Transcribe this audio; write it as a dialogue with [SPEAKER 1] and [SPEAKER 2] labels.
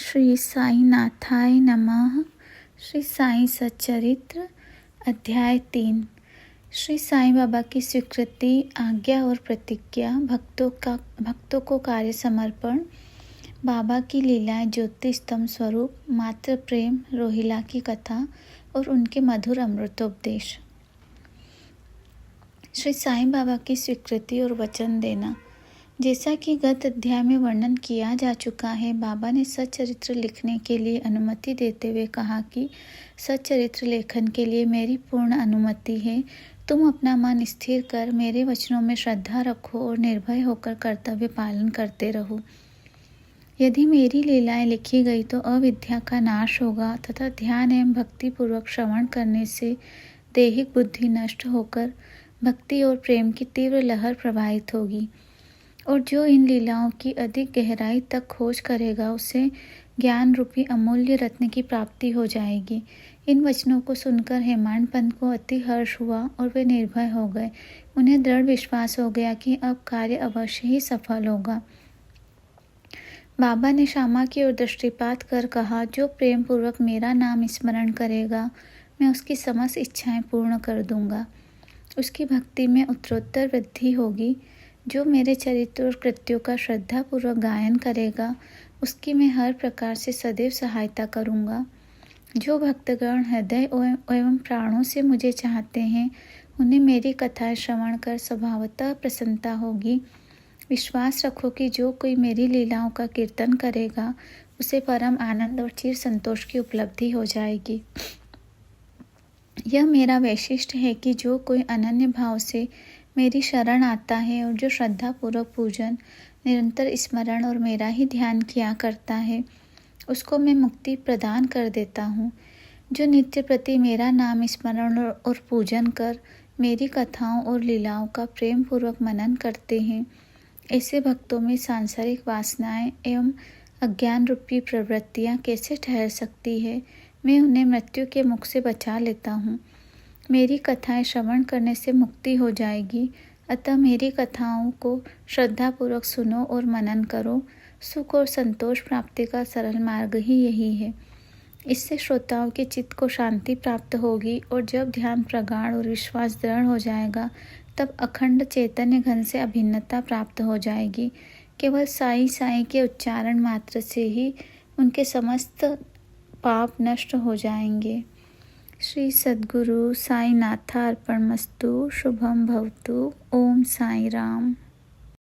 [SPEAKER 1] श्री साईनाथाय नमः। श्री साई सच्चरित्र अध्याय 3। श्री साईं बाबा की स्वीकृति, आज्ञा और प्रतिज्ञा, भक्तों को कार्य समर्पण, बाबा की लीलाएं, ज्योति स्तंभ स्वरूप, मात्र प्रेम, रोहिला की कथा और उनके मधुर अमृतोपदेश। श्री साईं बाबा की स्वीकृति और वचन देना। जैसा कि गत अध्याय में वर्णन किया जा चुका है, बाबा ने सच्चरित्र लिखने के लिए अनुमति देते हुए कहा कि सच्चरित्र लेखन के लिए मेरी पूर्ण अनुमति है। तुम अपना मन स्थिर कर मेरे वचनों में श्रद्धा रखो और निर्भय होकर कर्तव्य पालन करते रहो। यदि मेरी लीलाएं लिखी गई तो अविद्या का नाश होगा तथा ध्यान एवं भक्ति पूर्वक श्रवण करने से दैहिक बुद्धि नष्ट होकर भक्ति और प्रेम की तीव्र लहर प्रवाहित होगी, और जो इन लीलाओं की अधिक गहराई तक खोज करेगा उसे ज्ञान रूपी अमूल्य रत्न की प्राप्ति हो जाएगी। इन वचनों को सुनकर हेमाड पंत को अति हर्ष हुआ और वे निर्भय हो गए। उन्हें दृढ़ विश्वास हो गया कि अब कार्य अवश्य ही सफल होगा। बाबा ने श्यामा की ओर दृष्टिपात कर कहा, जो प्रेम पूर्वक मेरा नाम स्मरण करेगा मैं उसकी समस्त इच्छाएं पूर्ण कर दूंगा। उसकी भक्ति में उत्तरोत्तर वृद्धि होगी। जो मेरे चरित्र और कृत्यों का श्रद्धापूर्वक गायन करेगा उसकी मैं हर प्रकार से सदैव सहायता करूंगा। जो भक्तगण हृदय एवं प्राणों से मुझे चाहते हैं उन्हें मेरी कथाएं श्रवण कर स्वभावतः प्रसन्नता होगी। विश्वास रखो कि जो कोई मेरी लीलाओं का कीर्तन करेगा उसे परम आनंद और चिर संतोष की उपलब्धि हो जाएगी। यह मेरा वैशिष्ट्य है कि जो कोई अनन्य भाव से मेरी शरण आता है और जो श्रद्धापूर्वक पूजन, निरंतर स्मरण और मेरा ही ध्यान किया करता है उसको मैं मुक्ति प्रदान कर देता हूँ। जो नित्य प्रति मेरा नाम स्मरण और पूजन कर मेरी कथाओं और लीलाओं का प्रेम पूर्वक मनन करते हैं, ऐसे भक्तों में सांसारिक वासनाएं एवं अज्ञान रूपी प्रवृत्तियाँ कैसे ठहर सकती है। मैं उन्हें मृत्यु के मुख से बचा लेता हूँ। मेरी कथाएं श्रवण करने से मुक्ति हो जाएगी, अतः मेरी कथाओं को श्रद्धापूर्वक सुनो और मनन करो। सुख और संतोष प्राप्ति का सरल मार्ग ही यही है। इससे श्रोताओं के चित्त को शांति प्राप्त होगी, और जब ध्यान प्रगाढ़ और विश्वास दृढ़ हो जाएगा तब अखंड चैतन्य घन से अभिन्नता प्राप्त हो जाएगी। केवल साई साई के उच्चारण मात्र से ही उनके समस्त पाप नष्ट हो जाएंगे। श्री सद्गुरु साईनाथार्पणमस्तु। शुभम भवतु। ओम साई राम।